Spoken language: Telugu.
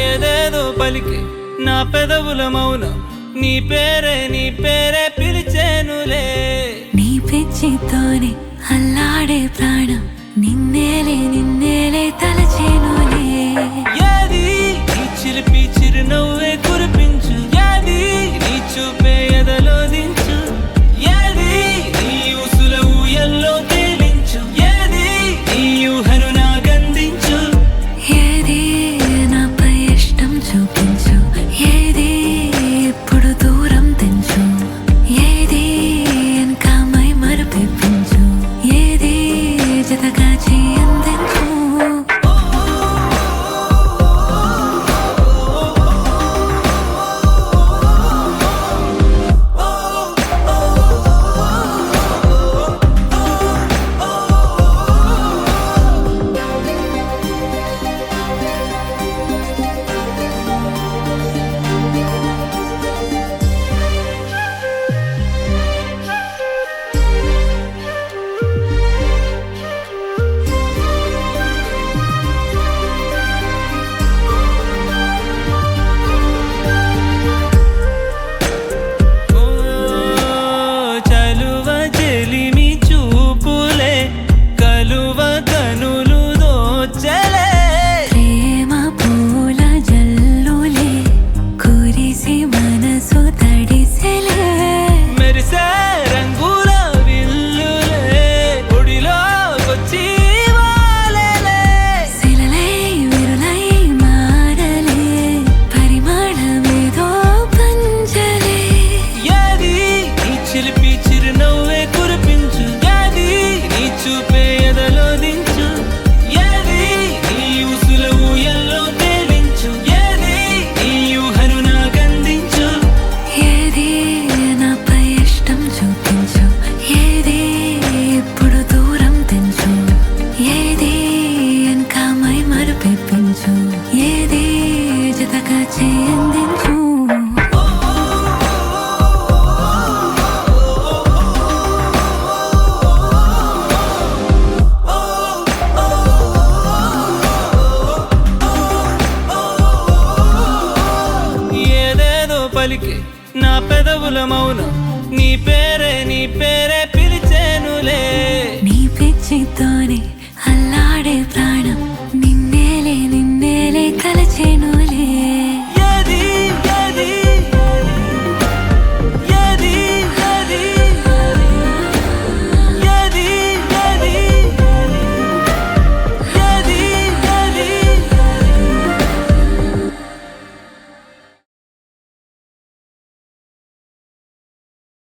ఏదేదో పలికి నా పెదవుల మౌనం నీ పేరే పిలిచేనులే. నీ పిచ్చితోనే అల్లాడే ప్రాణం నిన్నేలే తలచేనులే. ఏది నీ చిలిపి చిరునవ్వే కురిపించు, ఏది నీ చూపే ఎదలో దించు, ఏది నీ ఊసుల ఊయల్లో తేలించు, ఏది నీ ఊహను నాగందించు, ఏది నాపై ఇష్టం చూపించు, ఏది ఇప్పుడు దూరం తెంచు, ఏది ఇంకా మై మరపించు, ఏది జతగా చేయందించు. ఏది జతగా చేయందించు. ఏదేదో పలికి నా పెదవుల మౌనం నీ పేరే పిలిచేనులే. నీ పిచ్చితోనే